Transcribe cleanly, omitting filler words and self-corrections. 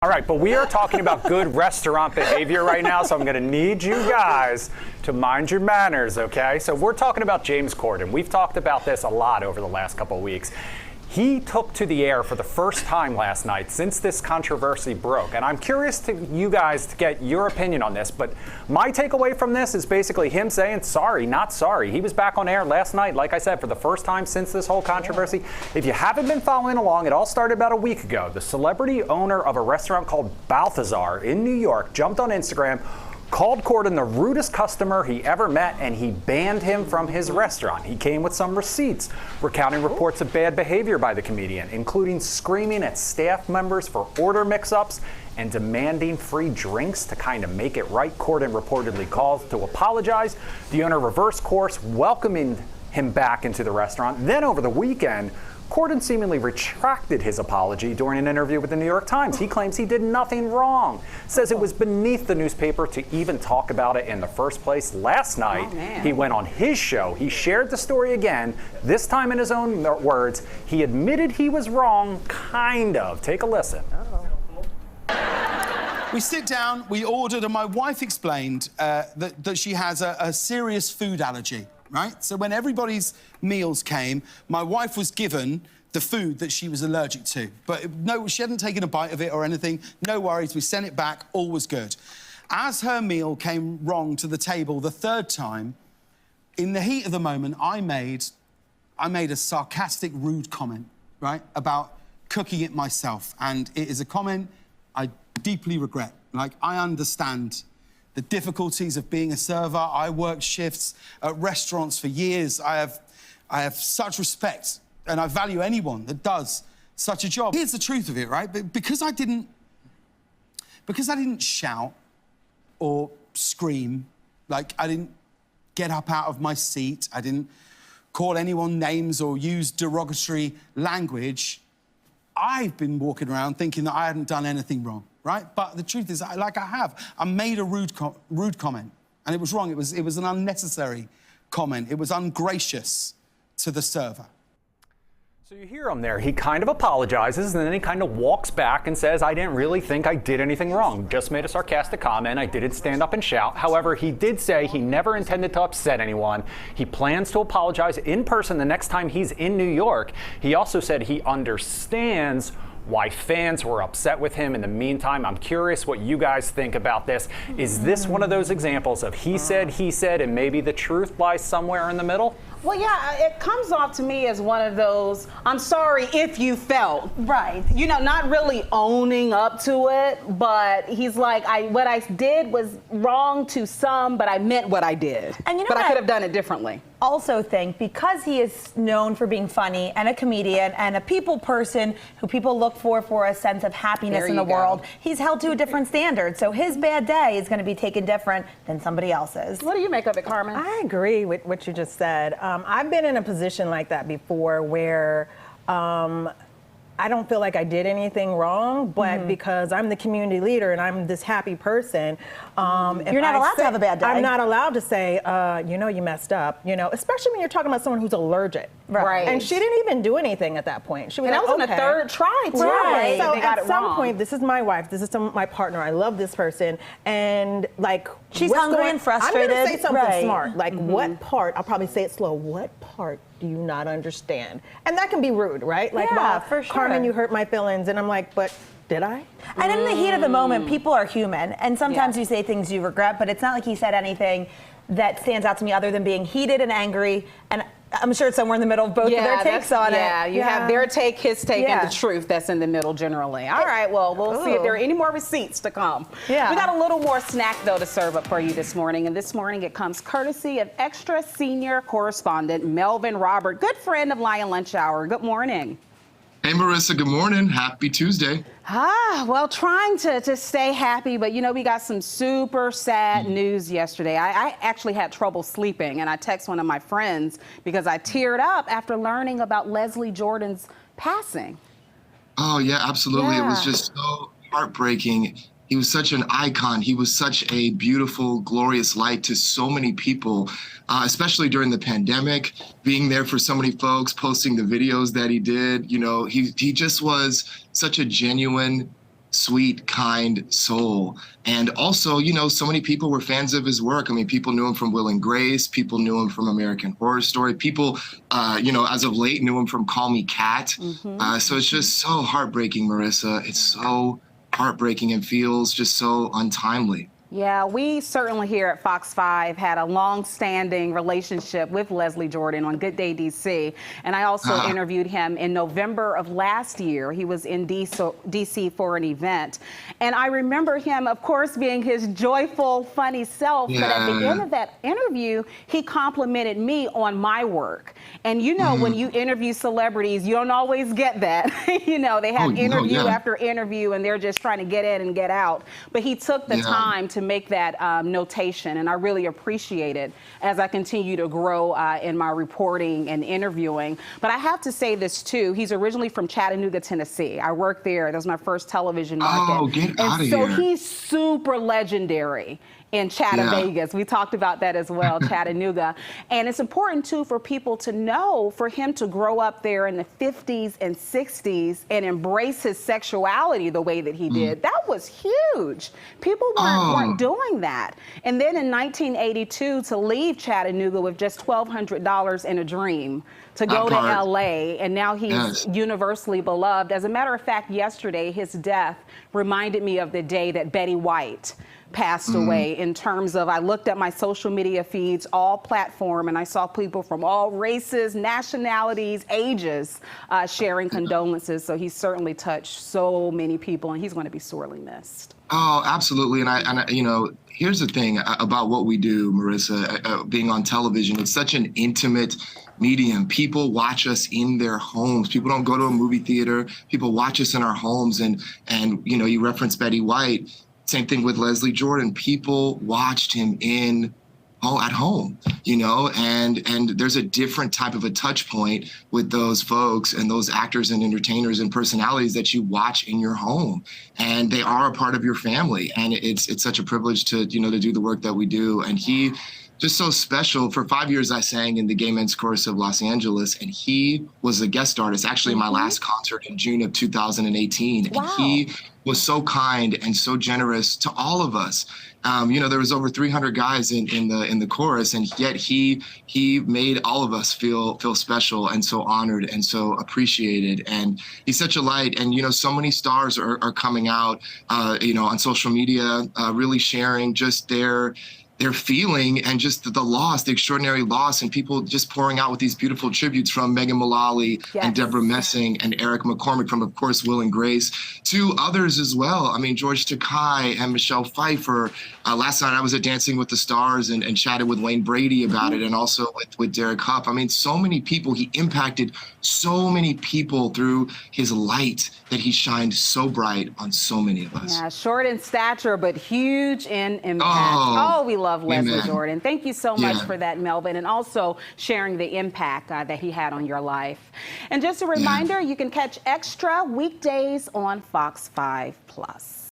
All right, but we are talking about good restaurant behavior right now, so I'm going to need you guys to mind your manners, okay? So we're talking about James Corden. We've talked about this a lot over the last couple of weeks. He took to the air for the first time last night since this controversy broke. And I'm curious to you guys to get your opinion on this. But my takeaway from this is basically him saying, sorry, not sorry. He was back on air last night, like I said, for the first time since this whole controversy. If you haven't been following along, it all started about a week ago. The celebrity owner of a restaurant called Bethesda in New York jumped on Instagram, called Corden the rudest customer he ever met, and he banned him from his restaurant. He came with some receipts recounting reports of bad behavior by the comedian, including screaming at staff members for order mix-ups and demanding free drinks to kind of make it right. Corden reportedly called to apologize. The owner reversed course, welcoming him back into the restaurant. Then over the weekend, Corden seemingly retracted his apology during an interview with the New York Times. He claims he did nothing wrong, says it was beneath the newspaper to even talk about it in the first place. Last night, he went on his show. He shared the story again, this time in his own words. He admitted he was wrong, kind of. Take a listen. We sit down, we ordered, and my wife explained that she has a serious food allergy. Right? So when everybody's meals came, my wife was given the food that she was allergic to. But no, she hadn't taken a bite of it or anything. No worries, we sent it back, all was good. As her meal came wrong to the table the third time, in the heat of the moment, I made a sarcastic, rude comment, right, about cooking it myself. And it is a comment I deeply regret. Like, I understand the difficulties of being a server. I worked shifts at restaurants for years. I have such respect, and I value anyone that does such a job. Here's the truth of it, right? Because I didn't shout or scream, like I didn't get up out of my seat, I didn't call anyone names or use derogatory language, I've been walking around thinking that I hadn't done anything wrong. Right? But the truth is, I made a rude comment, and it was wrong. It was an unnecessary comment. It was ungracious to the server. So you hear him there. He kind of apologizes, and then he kind of walks back and says, I didn't really think I did anything wrong. Just made a sarcastic comment. I didn't stand up and shout. However, he did say he never intended to upset anyone. He plans to apologize in person the next time he's in New York. He also said he understands why fans were upset with him. In the meantime, I'm curious what you guys think about this. Is this one of those examples of he said, and maybe the truth lies somewhere in the middle? Well, yeah, it comes off to me as one of those, I'm sorry if you felt. Right. You know, not really owning up to it, but he's like, what I did was wrong to some, but I meant what I did. And you know, but I could have done it differently. Also think, because he is known for being funny and a comedian and a people person who people look for a sense of happiness in the world, he's held to a different standard. So his bad day is going to be taken different than somebody else's. What do you make of it, Carmen? I agree with what you just said. I've been in a position like that before where I don't feel like I did anything wrong, but because I'm the community leader and I'm this happy person, you're not allowed to have a bad day. I'm not allowed to say, you know, you messed up, you know, especially when you're talking about someone who's allergic. Right. And she didn't even do anything at that point. She was and like, that was on the third try, too. Right. So they got at some point, this is my wife, this is my partner, I love this person, and like, she's hungry and frustrated. I'm gonna say something smart, like what part, I'll probably say it slow, what part do you not understand? And that can be rude, right? Like, yeah, for sure. Carmen, you hurt my feelings, and I'm like, but did I? And in the heat of the moment, people are human, and sometimes you say things you regret, but it's not like he said anything that stands out to me other than being heated and angry, and I'm sure it's somewhere in the middle of both of their takes on it. Yeah, you have their take, his take, and the truth that's in the middle generally. All right, well, we'll see if there are any more receipts to come. Yeah. We got a little more snack, though, to serve up for you this morning, and this morning it comes courtesy of extra senior correspondent Melvin Robert, good friend of Lion Lunch Hour. Good morning. Hey, Marissa, good morning. Happy Tuesday. Well, trying to stay happy, but you know, we got some super sad news yesterday. I actually had trouble sleeping, and I texted one of my friends because I teared up after learning about Leslie Jordan's passing. Oh, yeah, absolutely. It was just so heartbreaking. He was such an icon. He was such a beautiful, glorious light to so many people, especially during the pandemic, being there for so many folks, posting the videos that he did. You know, he just was such a genuine sweet, kind soul. And also, you know, so many people were fans of his work. I mean, people knew him from Will and Grace. People knew him from American Horror Story. People, you know, as of late, knew him from Call Me Kat. So it's just so heartbreaking, Marissa. It's so heartbreaking and feels just so untimely. Yeah, we certainly here at Fox 5 had a long-standing relationship with Leslie Jordan on Good Day DC, and I also interviewed him in November of last year. He was in DC for an event, and I remember him, of course, being his joyful, funny self, but at the end of that interview, he complimented me on my work. And you know, when you interview celebrities, you don't always get that. You know, they have interview after interview, and they're just trying to get in and get out. But he took the time to make that notation, and I really appreciate it as I continue to grow in my reporting and interviewing. But I have to say this too, he's originally from Chattanooga, Tennessee. I worked there. That was my first television market. Oh, get out of here. here. So he's super legendary in Chattanooga. We talked about that as well, Chattanooga. And it's important too for people to know, for him to grow up there in the 50s and 60s and embrace his sexuality the way that he did. That was huge. People weren't doing that. And then in 1982, to leave Chattanooga with just $1,200 in a dream, to go to LA, and now he's universally beloved. As a matter of fact, yesterday, his death reminded me of the day that Betty White passed away, in terms of, I looked at my social media feeds, all platform, and I saw people from all races, nationalities, ages sharing condolences. So he's certainly touched so many people, and he's going to be sorely missed. Oh, absolutely. And I, you know, here's the thing about what we do, Marissa, being on television. It's such an intimate medium. People watch us in their homes. People don't go to a movie theater. People watch us in our homes. And you know, you referenced Betty White. Same thing with Leslie Jordan. People watched him at home, you know, and there's a different type of a touch point with those folks and those actors and entertainers and personalities that you watch in your home, and they are a part of your family. And it's such a privilege to, you know, to do the work that we do. And he just so special. For 5 years, I sang in the Gay Men's Chorus of Los Angeles, and he was a guest artist, actually, in my last concert in June of 2018. Wow. And he was so kind and so generous to all of us. You know, there was over 300 guys in the chorus, and yet he made all of us feel special and so honored and so appreciated. And he's such a light. And you know, so many stars are coming out, you know, on social media, really sharing just their feeling and just the loss, the extraordinary loss, and people just pouring out with these beautiful tributes from Megan Mullally and Deborah Messing and Eric McCormick from, of course, Will and Grace, to others as well. I mean, George Takei and Michelle Pfeiffer. Last night I was at Dancing with the Stars and chatted with Wayne Brady about it, and also with Derek Huff. I mean, so many people. He impacted so many people through his light that he shined so bright on so many of us. Yeah, short in stature, but huge in impact. Oh, we love Leslie Jordan. Thank you so much for that, Melvin, and also sharing the impact that he had on your life. And just a reminder, you can catch Extra weekdays on Fox 5+.